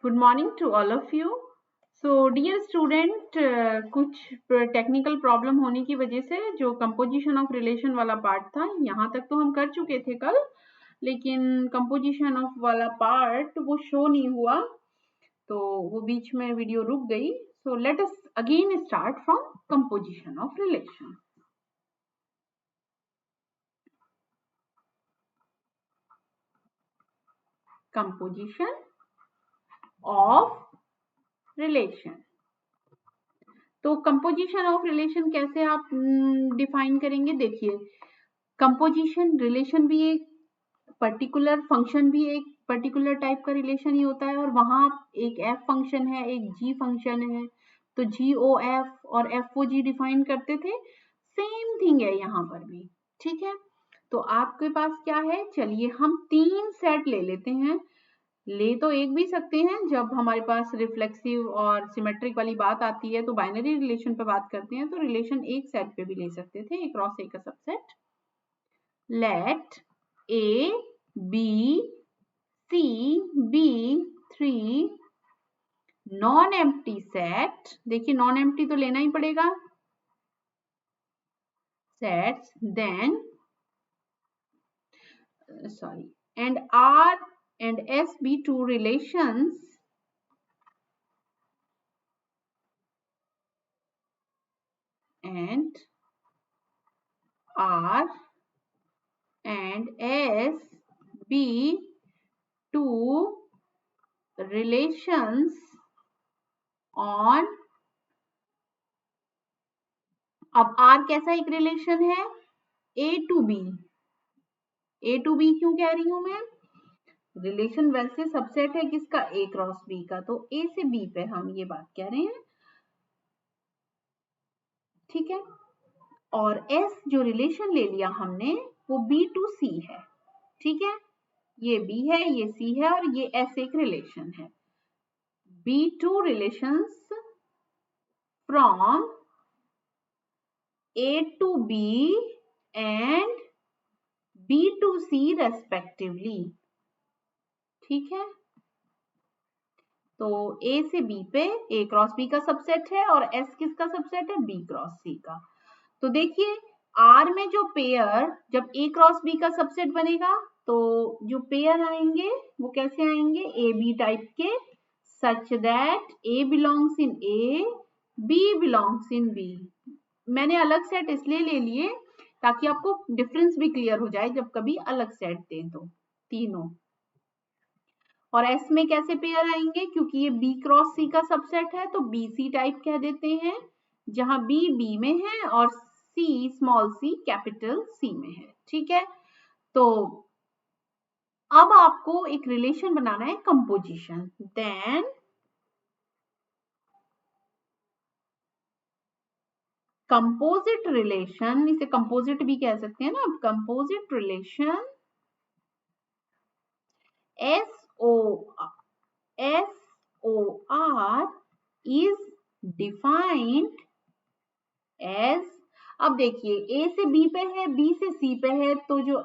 Good morning to all of you. So dear student, कुछ technical problem होने की वजह से जो कंपोजिशन ऑफ रिलेशन वाला पार्ट था यहाँ तक तो हम कर चुके थे कल, लेकिन कंपोजिशन ऑफ वाला पार्ट वो शो नहीं हुआ, तो वो बीच में वीडियो रुक गई। So let us again start from composition of relation. Composition of relation. तो कंपोजिशन ऑफ रिलेशन कैसे आप डिफाइन करेंगे? देखिए, कंपोजिशन रिलेशन भी एक पर्टिकुलर फंक्शन भी एक पर्टिकुलर टाइप का रिलेशन ही होता है, और वहां एक एफ फंक्शन है, एक जी फंक्शन है, तो जी ओ एफ और एफ ओ जी डिफाइन करते थे। सेम थिंग है यहाँ पर भी, ठीक है। तो आपके पास क्या है, चलिए हम तीन सेट ले लेते हैं। ले तो एक भी सकते हैं, जब हमारे पास रिफ्लेक्सिव और सिमेट्रिक वाली बात आती है तो बाइनरी रिलेशन पे बात करते हैं, तो रिलेशन एक सेट पे भी ले सकते थे, ए क्रॉस ए का subset. Let A B C be 3 non empty set. देखिए नॉन एम्प्टी तो लेना ही पड़ेगा, sets then sorry and R and S be two relations and R and S be two relations on, अब R कैसा एक relation है? A to B। A to B क्यों कह रही हूं मैं? रिलेशन वैसे सबसेट है किसका? A क्रॉस B का, तो A से B पे हम ये बात कह रहे हैं, ठीक है। और S जो रिलेशन ले लिया हमने वो B to C है, ठीक है। ये B है, ये C है, और ये S एक रिलेशन है। B2 relations from A to B and B to C respectively, ठीक है। तो A से B पे A क्रॉस B का सबसेट है, और S किसका सबसेट है? B क्रॉस C का। तो देखिए R में जो पेयर, जब A क्रॉस B का सबसेट बनेगा तो जो पेयर आएंगे वो कैसे आएंगे? A B टाइप के, such that A belongs in A, B belongs in B। मैंने अलग सेट इसलिए ले लिए ताकि आपको डिफरेंस भी क्लियर हो जाए जब कभी अलग सेट दें तो तीनों। और एस में कैसे पेयर आएंगे? क्योंकि ये बी क्रॉस सी का सबसेट है तो बी सी टाइप कह देते हैं, जहां बी बी में है और C small C capital C में है, ठीक है। तो अब आपको एक रिलेशन बनाना है कंपोजिशन, देन कंपोजिट रिलेशन, इसे कंपोजिट भी कह सकते हैं ना। अब composite relation SOR is defined as, अब देखिए A से B पे है, B से C पे है, तो जो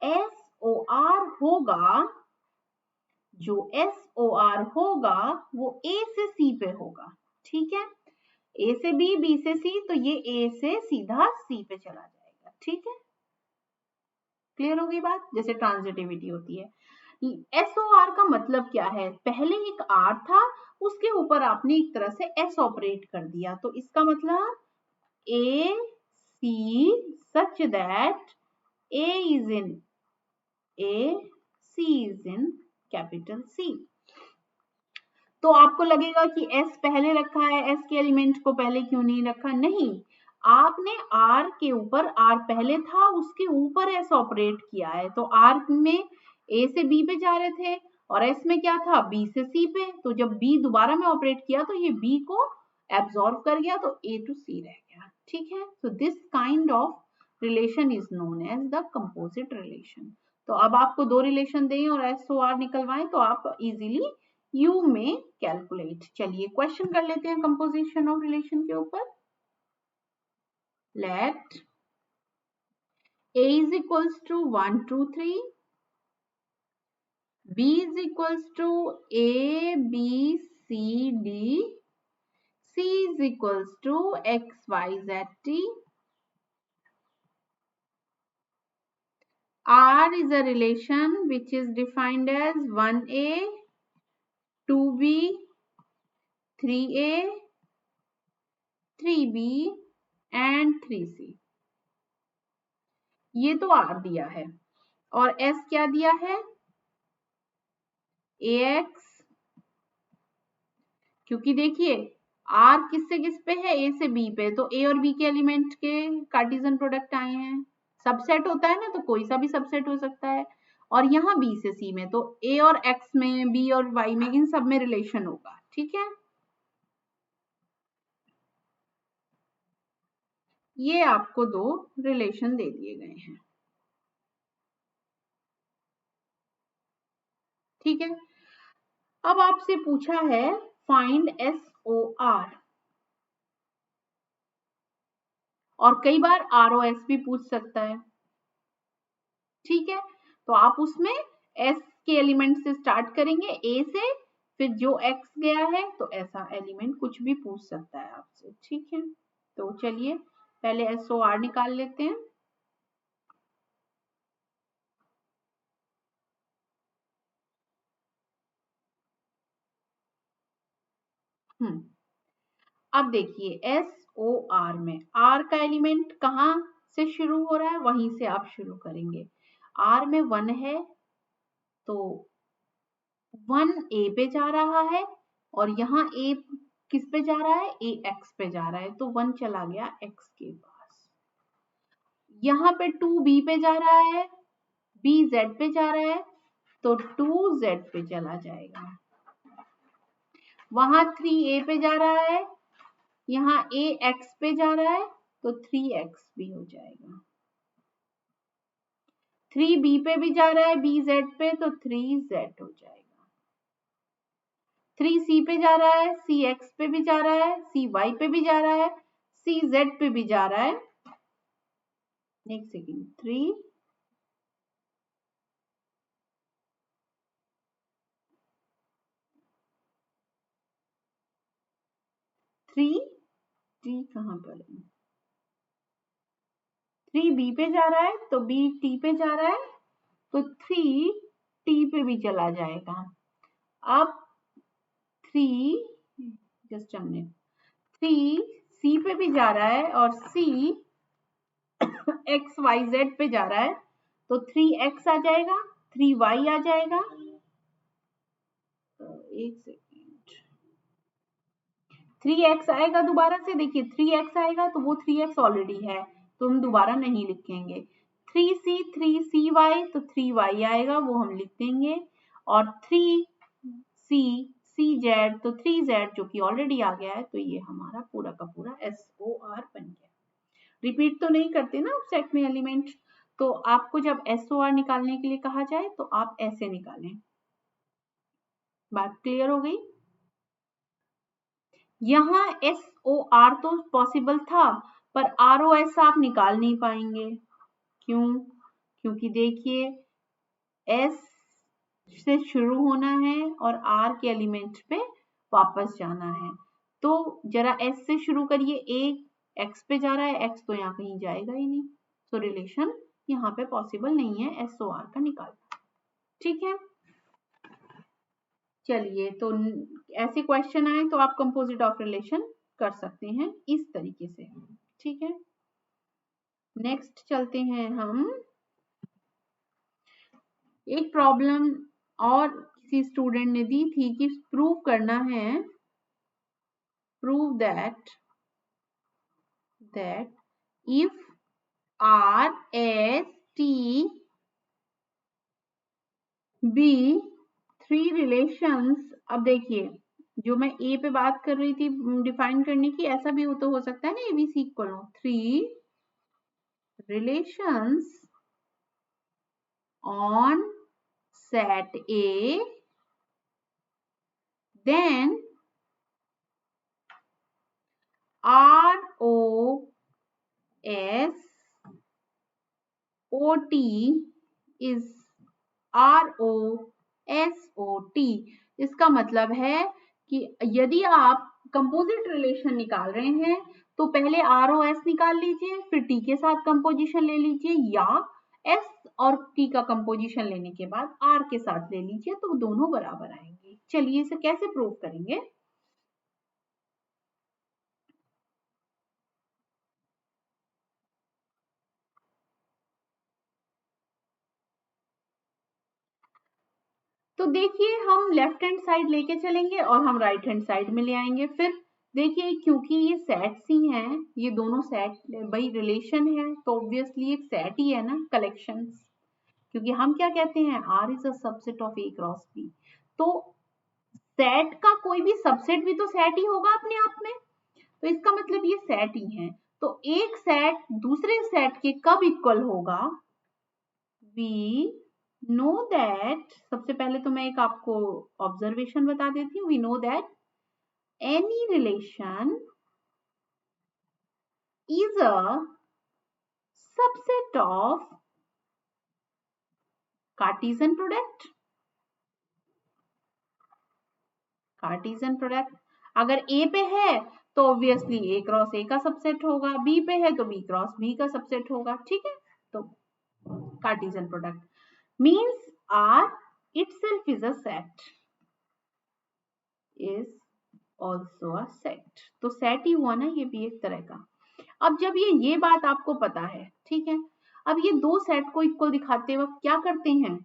SOR होगा, जो SOR होगा वो A से C पे होगा, ठीक है। A से B, B से C, तो ये A से सीधा C पे चला जाएगा, ठीक है। क्लियर हो गई बात? जैसे ट्रांजिटिविटी होती है। SOR का मतलब क्या है? पहले एक R था, उसके ऊपर आपने एक तरह से S ऑपरेट कर दिया, तो इसका मतलब A C such that A is in A, C is in capital C। तो आपको लगेगा कि S पहले रखा है, S के एलिमेंट को पहले क्यों नहीं रखा? नहीं, आपने R के ऊपर, R पहले था उसके ऊपर S ऑपरेट किया है, तो R में A से B पे जा रहे थे और S में क्या था? B से C पे, तो जब B दोबारा में ऑपरेट किया तो ये B को एब्सॉर्ब कर गया, तो A to C रह गया, ठीक है। So this kind of relation is known as the composite relation. तो अब आपको दो रिलेशन दें और SOR निकलवाएं तो आप इजीली यू में कैलकुलेट। चलिए क्वेश्चन कर लेते हैं कंपोजिशन ऑफ रिलेशन के ऊपर। Let A is equals to 1 2 3, B is equals to A B, C, D. C is equals to X, Y, Z, T. R is a relation which is defined as 1A, 2B, 3A, 3B and 3C. ये तो R दिया है और S क्या दिया है? AX, क्योंकि देखिए R किससे किस पे है? A से B पे, तो A और B के एलिमेंट के कार्टेशियन प्रोडक्ट आए हैं। सबसेट होता है ना, तो कोई सा भी सबसेट हो सकता है। और यहाँ B से C में, तो A और X में, B और Y में, इन सब में रिलेशन होगा। ठीक है, ये आपको दो रिलेशन दे दिए गए हैं। ठीक है, अब आपसे पूछा है फाइंड SOR, और कई बार ROS भी पूछ सकता है। ठीक है, तो आप उसमें S के एलिमेंट से स्टार्ट करेंगे, A से, फिर जो X गया है तो ऐसा एलिमेंट कुछ भी पूछ सकता है आपसे। ठीक है, तो चलिए पहले SOR निकाल लेते हैं। अब देखिए SOR में R का एलिमेंट कहाँ से शुरू हो रहा है, वहीं से आप शुरू करेंगे। R में 1 है तो 1 A पे जा रहा है, और यहाँ A किस पे जा रहा है? A X पे जा रहा है, तो 1 चला गया X के पास। यहाँ पे 2 B पे जा रहा है, B Z पे जा रहा है, तो 2 Z पे चला जाएगा। वहां 3 A पे जा रहा है, यहाँ A X पे जा रहा है, तो 3X भी हो जाएगा। 3 B पे भी जा रहा है, B Z पे, तो 3Z हो जाएगा। 3 C पे जा रहा है, C X पे भी जा रहा है, C Y पे भी जा रहा है, C Z पे भी जा रहा है। नेक्स्ट सेकेंड 3 T कहां पर है? 3 B पे जा रहा है, तो B T पे जा रहा है, तो 3 T पे भी चला जाएगा। अब 3 जस्ट अ मिनट, 3 C पे भी जा रहा है और C X Y Z पे जा रहा है, तो 3X आ जाएगा, 3Y आ जाएगा। एक सेकेंड, 3X आएगा दोबारा से, देखिए 3X आएगा, तो वो 3X ऑलरेडी है, तो हम दोबारा नहीं लिखेंगे। 3C 3CY, तो 3Y आएगा, वो हम लिख देंगे। और 3C CZ, तो 3Z जो कि ऑलरेडी आ गया है, तो ये हमारा पूरा का पूरा SOR बन गया। रिपीट तो नहीं करते ना सेट में एलिमेंट, तो आपको जब SOR निकालने के लिए कहा जाए तो आप ऐसे निकालें। बात क्लियर हो गई? यहाँ SOR तो पॉसिबल था, पर ROS आप निकाल नहीं पाएंगे। क्यों? क्योंकि देखिए S से शुरू होना है और R के एलिमेंट पे वापस जाना है, तो जरा S से शुरू करिए। A X पे जा रहा है, X तो यहाँ कहीं जाएगा ही नहीं, तो रिलेशन यहाँ पे पॉसिबल नहीं है SOR का निकालना। ठीक है, चलिए, तो ऐसे क्वेश्चन आए तो आप कंपोजिट ऑफ रिलेशन कर सकते हैं इस तरीके से। ठीक है, नेक्स्ट चलते हैं हम। एक प्रॉब्लम और किसी स्टूडेंट ने दी थी कि प्रूव करना है, prove that if R S T B three relations. अब देखिए, जो मैं A पे बात कर रही थी डिफाइन करने की, ऐसा भी तो हो सकता है ना, ABC इक्वल हो 3 relations on set A, then ROS OT is ROSOT, इसका मतलब है कि यदि आप कंपोजिट रिलेशन निकाल रहे हैं तो पहले आर ओ एस निकाल लीजिए, फिर टी के साथ कंपोजिशन ले लीजिए, या एस और टी का कंपोजिशन लेने के बाद आर के साथ ले लीजिए, तो दोनों बराबर आएंगे। चलिए इसे कैसे प्रूव करेंगे। तो देखिए हम लेफ्ट हैंड साइड लेके चलेंगे और हम राइट हैंड साइड में ले आएंगे। फिर देखिए क्योंकि ये सेट्स ही हैं, ये दोनों सेट भाई रिलेशन है, तो ऑब्वियसली एक सेट ही है ना, कलेक्शंस। क्योंकि हम क्या कहते हैं, R is a subset of A cross B, तो सेट का कोई भी सबसेट भी तो सेट ही होगा अपने आप में, तो इसका मतलब ये सेट ही है। तो एक सेट दूसरे सेट के कब इक्वल होगा, वी नो दैट, सबसे पहले तो मैं एक आपको ऑब्जर्वेशन बता देती हूँ, we know that any relation is a subset of cartesian product. Cartesian product अगर ए पे है तो ऑब्वियसली ए क्रॉस ए का सबसेट होगा, बी पे है तो बी क्रॉस बी का सबसेट होगा, ठीक है। तो cartesian product means R itself is a set, is also a set, तो सेट ही हुआ ना, ये भी एक तरह का। अब जब ये बात आपको पता है, ठीक है, अब ये दो सेट को इक्वल दिखाते वक्त क्या करते हैं,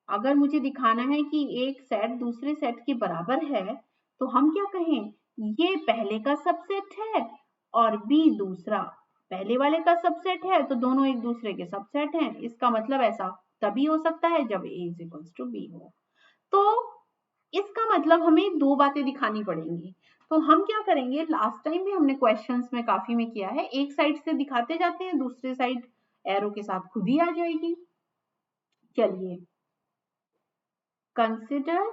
अगर मुझे दिखाना है कि एक सेट दूसरे सेट के बराबर है तो हम क्या कहें, ये पहले का सबसेट है और बी दूसरा पहले वाले का सबसेट है, तो दोनों एक दूसरे के सबसेट हैं। इसका मतलब ऐसा तभी हो सकता है जब a is equals to B हो। तो इसका मतलब हमें दो बातें दिखानी पड़ेंगी। तो हम क्या करेंगे, लास्ट टाइम भी हमने क्वेश्चंस में काफी में किया है, एक साइड से दिखाते जाते हैं, दूसरे साइड एरो के साथ खुद ही आ जाएगी। चलिए कंसिडर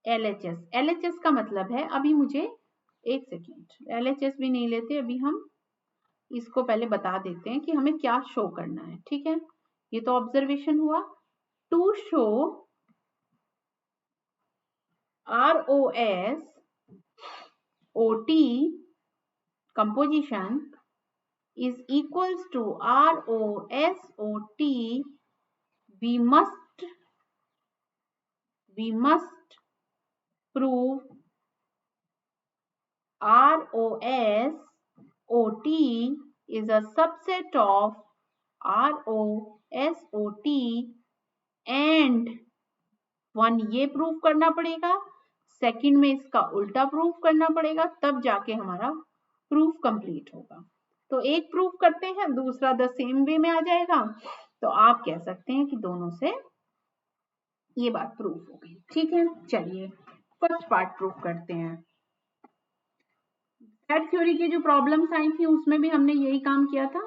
LHS। LHS का मतलब है, अभी मुझे एक सेकेंड, LHS भी नहीं लेते, अभी हम इसको पहले बता देते हैं कि हमें क्या शो करना है, ठीक है। ये तो ऑब्जर्वेशन हुआ। To show ROS OT composition is equals to ROSOT, we must prove ROSOT is a subset of ROSOT and one ये प्रूव करना पड़ेगा, सेकंड में इसका उल्टा प्रूव करना पड़ेगा, तब जाके हमारा प्रूफ कंप्लीट होगा। तो एक प्रूफ करते हैं, दूसरा द सेम वे में आ जाएगा, तो आप कह सकते हैं कि दोनों से ये बात प्रूफ हो गई, ठीक है। चलिए फर्स्ट पार्ट प्रूफ करते हैं। सेट थ्योरी की जो प्रॉब्लम्स आई थी उसमें भी हमने यही काम किया था।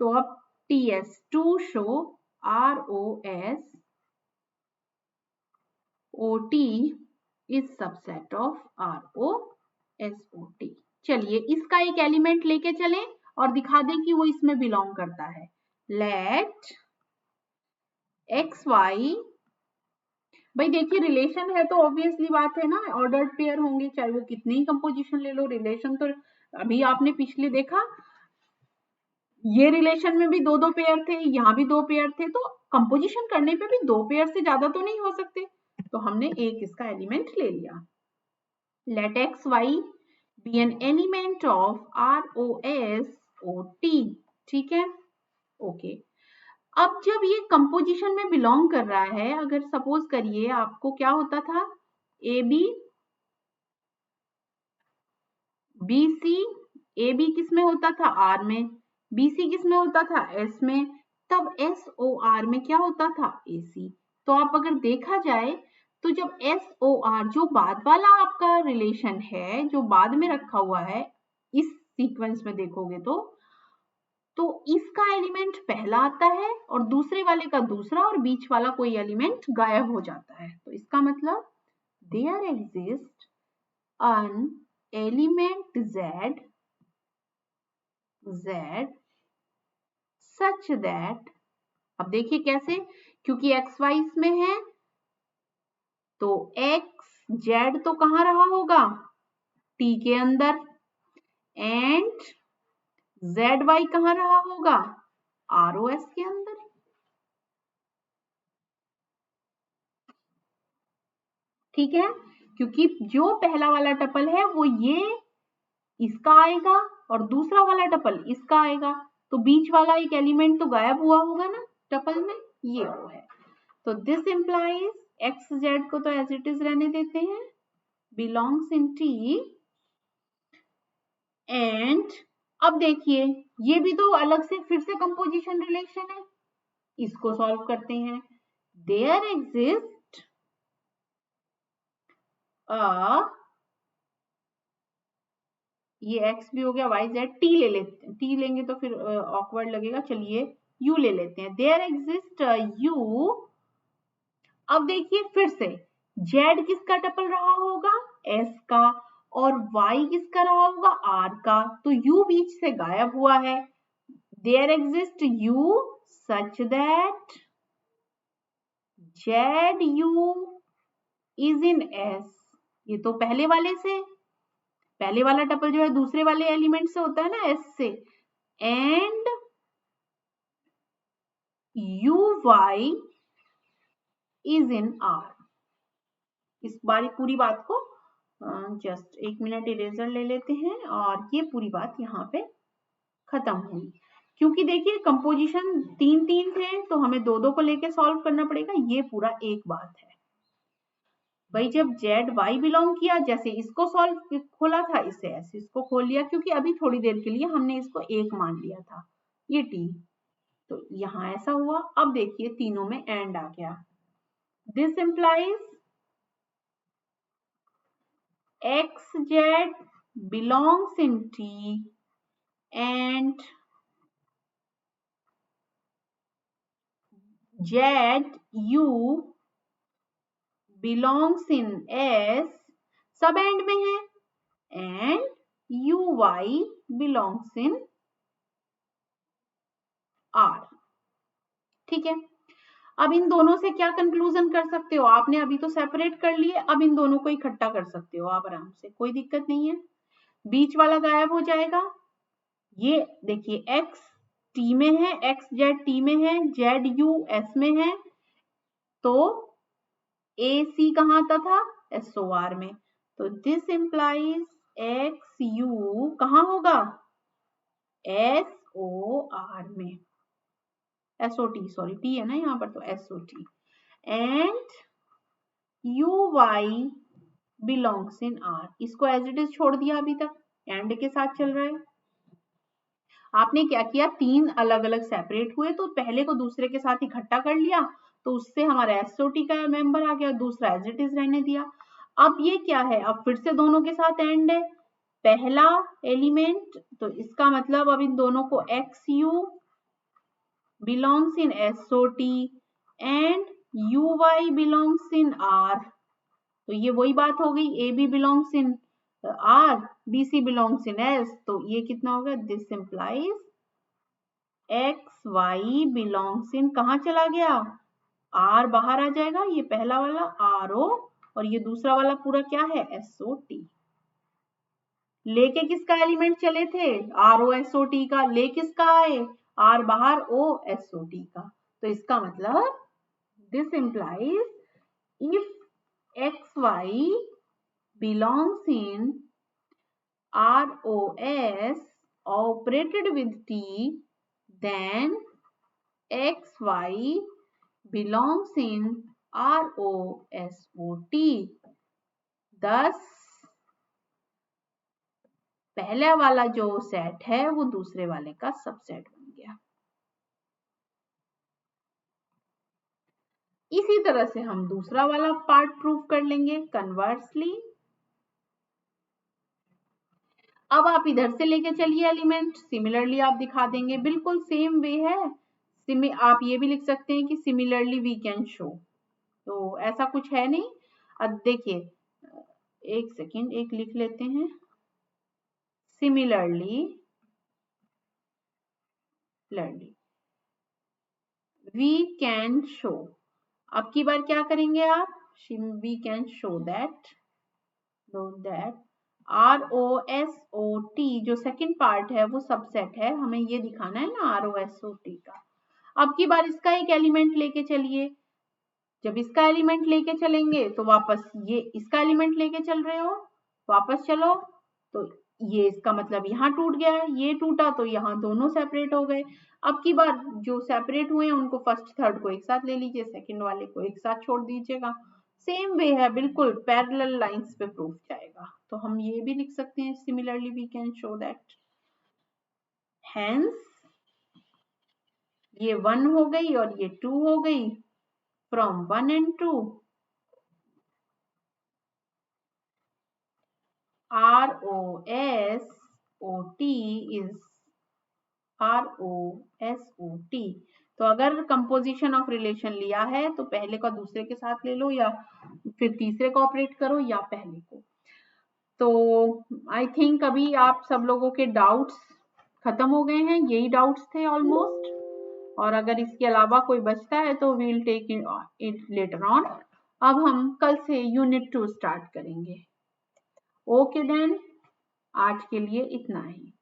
तो अब TS to show ROS OT is subset of ROSOT। चलिए इसका एक एलिमेंट लेके चलें और दिखा दें कि वो इसमें बिलोंग करता है। लेट XY, भाई देखिए रिलेशन है तो ऑब्वियसली बात है ना, ऑर्डर्ड पेयर होंगे, चाहे वो कितनी ही कंपोजिशन ले लो, रिलेशन तो अभी आपने पिछले देखा, ये रिलेशन में भी दो दो पेयर थे, यहाँ भी दो पेयर थे, तो कंपोजिशन करने पे भी दो पेयर से ज्यादा तो नहीं हो सकते, तो हमने एक इसका एलिमेंट ले लिया। Let XY be an element of ROSOT, ठीक है, ओके। अब जब ये कंपोजिशन में बिलोंग कर रहा है, अगर सपोज करिए आपको क्या होता था, AB BC, AB किस में होता था, R में, BC किस में होता था, S में, तब SOR में क्या होता था, AC। तो आप अगर देखा जाए तो जब SOR जो बाद वाला आपका रिलेशन है, जो बाद में रखा हुआ है, इस सीक्वेंस में देखोगे तो इसका एलिमेंट पहला आता है और दूसरे वाले का दूसरा और बीच वाला कोई एलिमेंट गायब हो जाता है। तो इसका मतलब there exist an element Z such that, अब देखिए कैसे क्योंकि एक्स वाई इसमें है, तो एक्स जेड तो कहाँ रहा होगा, टी के अंदर, एंड जेड वाई कहाँ रहा होगा, आर ओ एस के अंदर। ठीक है, क्योंकि जो पहला वाला टपल है वो ये इसका आएगा और दूसरा वाला टपल इसका आएगा, तो बीच वाला एक एलिमेंट तो गायब हुआ होगा ना टपल में, ये वो है। तो दिस इंप्लाइज एक्स जेड को तो एज इट इज रहने देते हैं, बिलोंग्स इन टी, एंड अब देखिए ये भी तो अलग से फिर से कंपोजिशन रिलेशन है, इसको सॉल्व करते हैं। देयर एग्जिस्ट ये x भी हो गया, y z, t ले लेते हैं, t लेंगे तो फिर ऑकवर्ड लगेगा, चलिए u ले लेते हैं। देयर एग्जिस्ट u, अब देखिए फिर से z किसका टपल रहा होगा, s का, और y किसका रहा होगा, r का, तो u बीच से गायब हुआ है। There exist u such that ZU is in S, ये तो पहले वाला टपल जो है दूसरे वाले एलिमेंट से होता है ना, S से, and UY is in R। इस बारी पूरी बात को जस्ट 1 मिनट इरेजर ले लेते हैं और ये पूरी बात यहाँ पे खत्म हुई। क्योंकि देखिए कंपोजिशन 3-3 थे तो हमें 2-2 को लेके सॉल्व करना पड़ेगा, ये पूरा एक बात है भाई। जब जेड वाई बिलोंग किया, जैसे इसको सॉल्व खोला था इसे ऐसे इसको खोल लिया, क्योंकि अभी थोड़ी देर के लिए हमने इसको एक मान लिया था, ये टी, तो यहाँ ऐसा हुआ। अब देखिए तीनों में एंड आ गया, this implies X Z belongs in T and Z U belongs in S, सब एंड में है, and U Y belongs in R. ठीक है, अब इन दोनों से क्या कंक्लूजन कर सकते हो, आपने अभी तो सेपरेट कर लिए, अब इन दोनों को इकट्ठा कर सकते हो आप आराम से, कोई दिक्कत नहीं है, बीच वाला गायब हो जाएगा। ये देखिए x t में है, x z t में है, z u s में है, तो a c कहाँ आता था, s o r में, तो दिस इंप्लाइज x u कहाँ होगा, s o r में, s o t, sorry t है ना यहाँ पर, तो s o t, and uy belongs in R, इसको एज इट इज छोड़ दिया, अभी तक एंड के साथ चल रहा है। आपने क्या किया, तीन अलग अलग सेपरेट हुए तो पहले को दूसरे के साथ इकट्ठा कर लिया, तो उससे हमारा SOT का मेंबर आ गया, दूसरा एज इट इज रहने दिया। अब ये क्या है, अब फिर से दोनों के साथ एंड है, पहला एलिमेंट, तो इसका मतलब अब इन दोनों को XU belongs in SOT and UY belongs in R, तो ये वही बात हो गई, A B belongs in R, B C belongs in S, तो ये कितना होगा, this implies x y belongs in, कहाँ चला गया, आर बाहर आ जाएगा, ये पहला वाला आर ओ, और ये दूसरा वाला पूरा क्या है, एस ओ टी। लेके किसका एलिमेंट चले थे, R O S O T का, ले किसका आए, आर बाहर ओ एस ओ टी का, तो इसका मतलब this implies if X Y belongs in ROS operated with T, then XY belongs in ROSOT. Thus, पहले वाला जो सेट है वो दूसरे वाले का सबसेट बन गया। इसी तरह से हम दूसरा वाला पार्ट प्रूव कर लेंगे कन्वर्सली। अब आप इधर से लेके चलिए एलिमेंट, सिमिलरली आप दिखा देंगे, बिल्कुल सेम वे है। आप ये भी लिख सकते हैं कि सिमिलरली वी कैन शो, तो ऐसा कुछ है नहीं। अब देखिए एक सेकेंड, एक लिख लेते हैं, सिमिलरली वी कैन शो। अब की बार क्या करेंगे आप, we can show that ROSOT जो सेकंड पार्ट है वो सबसेट है, हमें ये दिखाना है ना ROSOT का। अब की बार इसका एक एलिमेंट लेके चलिए, जब इसका एलिमेंट लेके चलेंगे तो वापस ये इसका एलिमेंट लेके चल रहे हो, वापस चलो तो ये इसका मतलब यहाँ टूट गया, ये टूटा तो यहाँ दोनों सेपरेट हो गए। अब की बार जो सेपरेट हुए हैं उनको फर्स्ट थर्ड को एक साथ ले लीजिए, सेकंड वाले को एक साथ छोड़ दीजिएगा। सेम वे है, बिल्कुल पैरेलल लाइंस पे प्रूफ जाएगा। तो हम ये भी लिख सकते हैं, similarly we can show that hence ये 1 हो गई और ये 2 हो गई, from 1 and 2 ROSOT is ROSOT। तो अगर कंपोजिशन ऑफ रिलेशन लिया है तो पहले का दूसरे के साथ ले लो, या फिर तीसरे को ऑपरेट करो, या पहले को। तो आई थिंक अभी आप सब लोगों के डाउट्स खत्म हो गए हैं, यही डाउट्स थे ऑलमोस्ट। और अगर इसके अलावा कोई बचता है तो we will take it later on. अब हम कल से यूनिट 2 स्टार्ट करेंगे। ओके देन, आज के लिए इतना ही।